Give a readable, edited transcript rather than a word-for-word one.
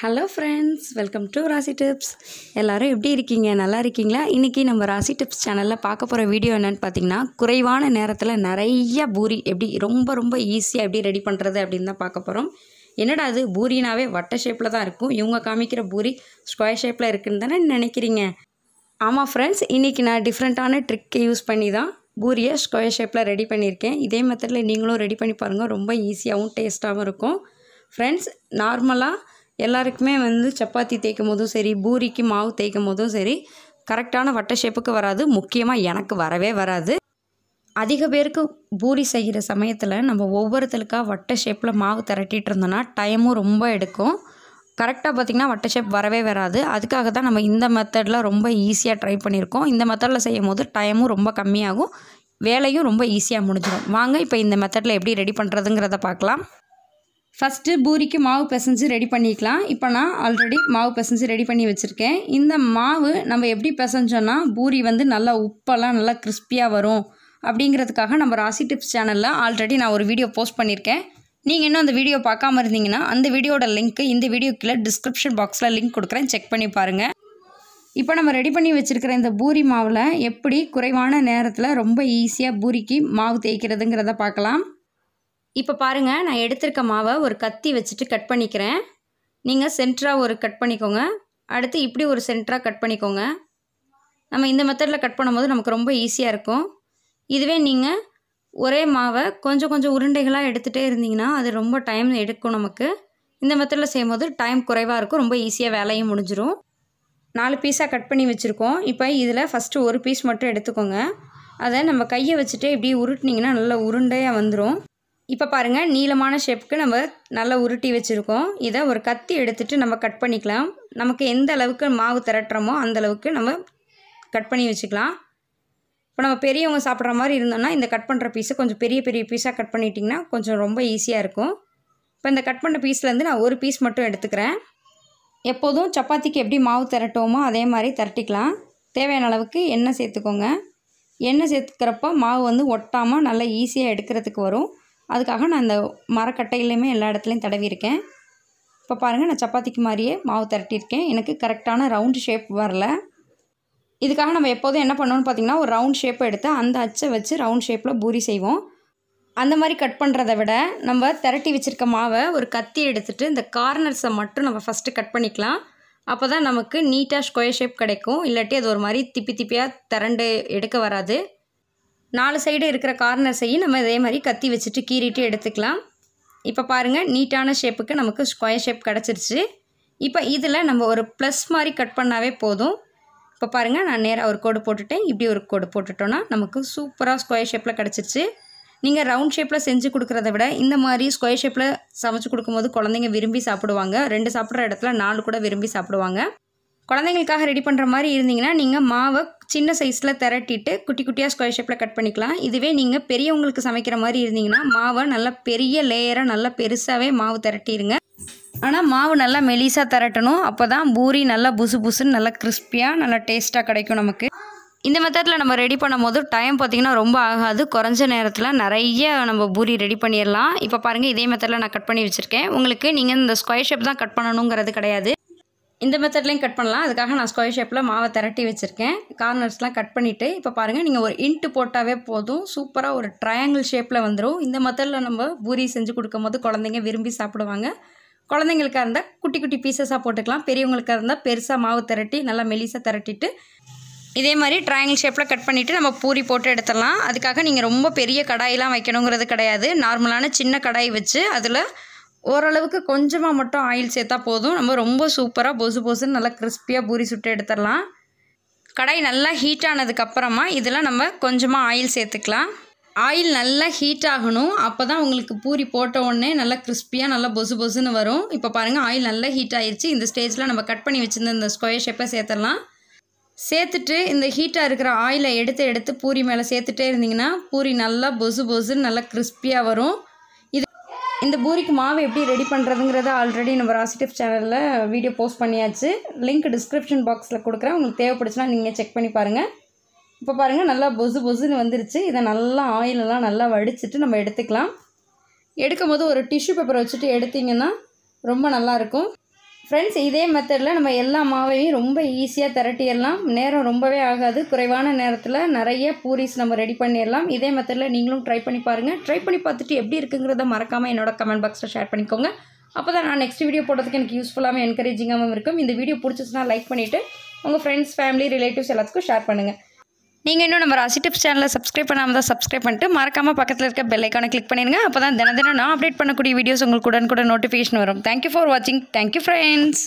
Hello friends, welcome to ராசி tips. எல்லோரும் எப்படி இருக்கீங்க? நல்லா இருக்கீங்களா? இன்றைக்கி நம்ம ராசி டிப்ஸ் சேனலில் பார்க்க போகிற வீடியோ என்னென்னு பார்த்தீங்கன்னா, குறைவான நேரத்தில் நிறைய பூரி எப்படி ரொம்ப ஈஸியாக எப்படி ரெடி பண்ணுறது அப்படின்னு தான் பார்க்க போகிறோம். என்னடா அது பூரினாவே வட்ட ஷேப்பில் தான் இருக்கும், இவங்க காமிக்கிற பூரி ஸ்கொயர் ஷேப்பில் இருக்குன்னு தானே நினைக்கிறீங்க? ஆமாம் ஃப்ரெண்ட்ஸ், இன்றைக்கி நான் டிஃப்ரெண்ட்டான ட்ரிக்கை யூஸ் பண்ணி தான் பூரியை ஸ்கொயர் ஷேப்பில் ரெடி பண்ணியிருக்கேன். இதே மெத்தடில் நீங்களும் ரெடி பண்ணி பாருங்கள், ரொம்ப ஈஸியாகவும் டேஸ்ட்டாகவும் இருக்கும். ஃப்ரெண்ட்ஸ், நார்மலாக எல்லாருக்குமே சப்பாத்தி தேய்க்கும் போதும் சரி, பூரிக்கு மாவு தேய்க்கும் போதும் சரி, கரெக்டான வட்ட ஷேப்புக்கு வராது. முக்கியமாக எனக்கு வரவே வராது. அதிக பேருக்கு பூரி செய்கிற சமயத்தில் நம்ம ஒவ்வொருத்தருக்காக வட்ட ஷேப்பில் மாவு திரட்டிகிட்டு இருந்தோன்னா டைமும் ரொம்ப எடுக்கும். கரெக்டாக பார்த்திங்கன்னா வட்ட ஷேப் வரவே வராது. அதுக்காக தான் நம்ம இந்த மெத்தடில் ரொம்ப ஈஸியாக ட்ரை பண்ணியிருக்கோம். இந்த மெத்தடில் செய்யும் போது டைமும் ரொம்ப கம்மியாகும், வேலையும் ரொம்ப ஈஸியாக முடிஞ்சிடும். வாங்க இப்போ இந்த மெத்தடில் எப்படி ரெடி பண்ணுறதுங்கிறத பார்க்கலாம். ஃபஸ்ட்டு பூரிக்கு மாவு பிசைஞ்சு ரெடி பண்ணிக்கலாம். இப்போ நான் ஆல்ரெடி மாவு பிசைஞ்சு ரெடி பண்ணி வச்சுருக்கேன். இந்த மாவு நம்ம எப்படி பிசைஞ்சோன்னா பூரி நல்லா உப்பெல்லாம் நல்லா கிறிஸ்பியாக வரும். அப்படிங்கிறதுக்காக நம்ம ராசி டிப்ஸ் சேனலில் ஆல்ரெடி நான் ஒரு வீடியோ போஸ்ட் பண்ணியிருக்கேன். நீங்கள் இன்னும் அந்த வீடியோ பார்க்காம இருந்தீங்கன்னா அந்த வீடியோட லிங்க்கு இந்த வீடியோக்குள்ளே டிஸ்கிரிப்ஷன் பாக்ஸில் லிங்க் கொடுக்குறேன், செக் பண்ணி பாருங்கள். இப்போ நம்ம ரெடி பண்ணி வச்சுருக்கிற இந்த பூரி மாவில் எப்படி குறைவான நேரத்தில் ரொம்ப ஈஸியாக பூரிக்கு மாவு தேய்க்கிறதுங்கிறத பார்க்கலாம். இப்போ பாருங்கள், நான் எடுத்திருக்க மாவை ஒரு கத்தி வச்சுட்டு கட் பண்ணிக்கிறேன். நீங்கள் சென்டராக ஒரு கட் பண்ணிக்கோங்க, அடுத்து இப்படி ஒரு சென்டராக கட் பண்ணிக்கோங்க. நம்ம இந்த மெத்தடில் கட் பண்ணும்போது நமக்கு ரொம்ப ஈஸியாக இருக்கும். இதுவே நீங்கள் ஒரே மாவை கொஞ்சம் உருண்டைகளாக எடுத்துகிட்டே இருந்தீங்கன்னா அது ரொம்ப டைம் எடுக்கும். நமக்கு இந்த மெத்தடில் செய்யும்போது டைம் குறைவாக இருக்கும், ரொம்ப ஈஸியாக வேலையும் முடிஞ்சிடும். 4 பீஸாக கட் பண்ணி வச்சுருக்கோம். இப்போ இதில் ஃபஸ்ட்டு ஒரு பீஸ் மட்டும் எடுத்துக்கோங்க. அதை நம்ம கையை வச்சுட்டு இப்படி உருட்டினீங்கன்னா நல்லா உருண்டையாக வந்துடும். இப்போ பாருங்கள், நீளமான ஷேப்புக்கு நம்ம நல்லா உருட்டி வச்சுருக்கோம். இதை ஒரு கத்தி எடுத்துகிட்டு நம்ம கட் பண்ணிக்கலாம். நமக்கு எந்த அளவுக்கு மாவு திரட்டுறோமோ அந்த அளவுக்கு நம்ம கட் பண்ணி வச்சுக்கலாம். இப்போ நம்ம பெரியவங்க சாப்பிட்ற மாதிரி இருந்தோம்னா இந்த கட் பண்ணுற பீஸை கொஞ்சம் பெரிய பீஸாக கட் பண்ணிட்டிங்கன்னா கொஞ்சம் ரொம்ப ஈஸியாக இருக்கும். இப்போ இந்த கட் பண்ண பீஸ்லேருந்து நான் ஒரு பீஸ் மட்டும் எடுத்துக்கிறேன். எப்போதும் சப்பாத்திக்கு எப்படி மாவு திரட்டுவோமோ அதே மாதிரி திரட்டிக்கலாம். தேவையான அளவுக்கு எண்ணெய் சேர்த்துக்கோங்க. எண்ணெய் சேர்த்துக்கிறப்போ மாவு ஒட்டாமல் நல்லா ஈஸியாக எடுக்கிறதுக்கு வரும். அதுக்காக நான் இந்த மரக்கட்டையிலையுமே எல்லா இடத்துலையும் தடவிருக்கேன். இப்போ பாருங்கள், நான் சப்பாத்திக்கு மாதிரியே மாவு திரட்டியிருக்கேன். எனக்கு கரெக்டான ரவுண்டு ஷேப் வரல. இதுக்காக நம்ம எப்போதும் என்ன பண்ணணும்னு பார்த்திங்கன்னா, ஒரு ரவுண்ட் ஷேப்பை எடுத்து அந்த அச்சை வச்சு ரவுண்ட் ஷேப்பில் பூரி செய்வோம். அந்த மாதிரி கட் பண்ணுறதை விட நம்ம திரட்டி வச்சுருக்க மாவை ஒரு கத்தி எடுத்துகிட்டு இந்த கார்னர்ஸை மட்டும் நம்ம ஃபஸ்ட்டு கட் பண்ணிக்கலாம். அப்போ தான் நமக்கு நீட்டாக ஸ்கொயர் ஷேப் கிடைக்கும். இல்லாட்டி அது ஒரு மாதிரி திப்பியாக திரண்டு எடுக்க வராது. 4 சைடு இருக்கிற கார்னர்ஸையும் நம்ம இதே மாதிரி கத்தி வச்சுட்டு கீறிட்டு எடுத்துக்கலாம். இப்போ பாருங்கள், நீட்டான ஷேப்புக்கு நமக்கு ஸ்கொயர் ஷேப் கிடச்சிருச்சு. இப்போ இதில் நம்ம ஒரு ப்ளஸ் மாதிரி கட் பண்ணாவே போதும். இப்போ பாருங்கள், நான் நேராக ஒரு கோடு போட்டுட்டேன். இப்படி ஒரு கோடு போட்டுட்டோன்னா நமக்கு சூப்பராக ஸ்கொயர் ஷேப்பில் கிடச்சிருச்சு. நீங்கள் ரவுண்ட் ஷேப்பில் செஞ்சு கொடுக்குறத விட இந்த மாதிரி ஸ்கொயர் ஷேப்பில் சமைச்சு கொடுக்கும்போது குழந்தைங்க விரும்பி சாப்பிடுவாங்க. 2 சாப்பிட்ற இடத்துல 4 கூட விரும்பி சாப்பிடுவாங்க. குழந்தைங்களுக்காக ரெடி பண்ணுற மாதிரி இருந்தீங்கன்னா நீங்கள் மாவை சின்ன சைஸில் திரட்டிட்டு குட்டியாக ஸ்கொயர் ஷேப்பில் கட் பண்ணிக்கலாம். இதுவே நீங்கள் பெரியவங்களுக்கு சமைக்கிற மாதிரி இருந்தீங்கன்னா மாவை நல்லா பெரிய லேயராக நல்லா பெருசாகவே மாவு திரட்டிடுங்க. ஆனால் மாவு நல்லா மெலிசாக திரட்டணும். அப்போ தான் பூரி நல்லா புசுன்னு நல்லா கிறிஸ்பியாக நல்லா டேஸ்ட்டாக கிடைக்கும் நமக்கு. இந்த மெத்தடில் நம்ம ரெடி பண்ணும் போது டைம் பார்த்திங்கன்னா ரொம்ப ஆகாது. குறைஞ்ச நேரத்தில் நிறைய நம்ம பூரி ரெடி பண்ணிடலாம். இப்போ பாருங்கள், இதே மெத்தடில் நான் கட் பண்ணி வச்சுருக்கேன். உங்களுக்கு நீங்கள் இந்த ஸ்கொயர் ஷேப் தான் கட் பண்ணணுங்கிறது கிடையாது, இந்த மெத்தட்லையும் கட் பண்ணலாம். அதுக்காக நான் ஸ்கொயர் ஷேப்பில் மாவை திரட்டி வச்சுருக்கேன். கார்னர்ஸ்லாம் கட் பண்ணிவிட்டு இப்போ பாருங்கள், நீங்கள் ஒரு இன்ட்டு போட்டாவே போதும், சூப்பராக ஒரு ட்ரையாங்கிள் ஷேப்பில் வந்துடும். இந்த மெத்தடில் நம்ம பூரி செஞ்சு கொடுக்கும் போது குழந்தைங்க விரும்பி சாப்பிடுவாங்க. குழந்தைங்களுக்காக இருந்தால் குட்டி பீசஸாக போட்டுக்கலாம். பெரியவங்களுக்காக இருந்தால் பெருசாக மாவு திரட்டி நல்லா மெலிசாக திரட்டிட்டு இதே மாதிரி ட்ரையாங்கிள் ஷேப்பில் கட் பண்ணிவிட்டு நம்ம பூரி போட்டு எடுத்துடலாம். அதுக்காக நீங்கள் ரொம்ப பெரிய கடாயெலாம் வைக்கணுங்கிறது கிடையாது. நார்மலான சின்ன கடாய் வச்சு அதில் ஓரளவுக்கு கொஞ்சமாக மட்டும் ஆயில் சேர்த்தா போதும். நம்ம ரொம்ப சூப்பராக பொசுன்னு நல்லா கிறிஸ்பியாக பூரி சுட்டு எடுத்துடலாம். கடாய் நல்லா ஹீட் ஆனதுக்கப்புறமா இதில் நம்ம கொஞ்சமாக ஆயில் சேர்த்துக்கலாம். ஆயில் நல்லா ஹீட் ஆகணும். அப்போ தான் உங்களுக்கு பூரி போட்ட உடனே நல்லா கிறிஸ்பியாக நல்லா பொசுன்னு வரும். இப்போ பாருங்கள், ஆயில் நல்லா ஹீட் ஆயிடுச்சு. இந்த ஸ்டேஜில் நம்ம கட் பண்ணி வச்சுருந்த இந்த ஸ்கொயர் ஷேப்பை சேர்த்துடலாம். சேர்த்துட்டு இந்த ஹீட்டாக இருக்கிற ஆயிலை எடுத்து பூரி மேலே சேர்த்துட்டே இருந்தீங்கன்னா பூரி நல்லா பொசுன்னு நல்லா கிறிஸ்பியாக வரும். இந்த பூரிக்கு மாவு எப்படி ரெடி பண்ணுறதுங்கிறத ஆல்ரெடி நம்ம ராசி டிப்ஸ் சேனலில் வீடியோ போஸ்ட் பண்ணியாச்சு. லிங்க் டிஸ்கிரிப்ஷன் பாக்ஸில் கொடுக்குறேன், உங்களுக்கு தேவைப்படுச்சுன்னா நீங்கள் செக் பண்ணி பாருங்கள். இப்போ பாருங்கள், நல்லா பொசுன்னு வந்துருச்சு. இதை நல்லா ஆயிலெல்லாம் நல்லா வடிச்சிட்டு நம்ம எடுத்துக்கலாம். எடுக்கும் போது ஒரு டிஷ்யூ பேப்பரை வச்சுட்டு எடுத்திங்கன்னா ரொம்ப நல்லாயிருக்கும். ஃப்ரெண்ட்ஸ், இதே மெத்தடில் நம்ம எல்லா மாவையும் ரொம்ப ஈஸியாக திரட்டிடலாம். நேரம் ரொம்பவே ஆகாது. குறைவான நேரத்தில் நிறைய பூரிஸ் நம்ம ரெடி பண்ணிடலாம். இதே மெத்தடில் நீங்களும் ட்ரை பண்ணி பாருங்கள். ட்ரை பண்ணி பார்த்துட்டு எப்படி இருக்குங்கிறத மறக்காமல் என்னோட கமெண்ட் பாக்ஸில் ஷேர் பண்ணிக்கோங்க. அப்போ தான் நான் நெக்ஸ்ட் வீடியோ போடுறதுக்கு எனக்கு யூஸ்ஃபுல்லாகவும் என்கரேஜிங்காகவும் இருக்கும். இந்த வீடியோ பிடிச்சிச்சுன்னா லைக் பண்ணிவிட்டு உங்கள் ஃப்ரெண்ட்ஸ், ஃபேமிலி, ரிலேட்டிவ்ஸ் எல்லாத்துக்கும் ஷேர் பண்ணுங்கள். நீங்கள் இன்னும் நம்ம ராசி டிப்ஸ் சேனலை சப்ஸ்கிரைப் பண்ணாமல் தான் சப்ஸ்கிரைப் பண்ணிட்டு மறக்காமல் பக்கத்தில் இருக்க பெல் ஐக்கானை கிளிக் பண்ணிடுங்க. அப்போ தான் தினம் நான் அப்டேட் பண்ணக்கூடிய வீடியோஸ் உங்களுக்கு உடனுக்குடன் நோட்டிஃபிகேஷன் வரும். தேங்க்யூ ஃபார் வாட்சிங். Thank you friends.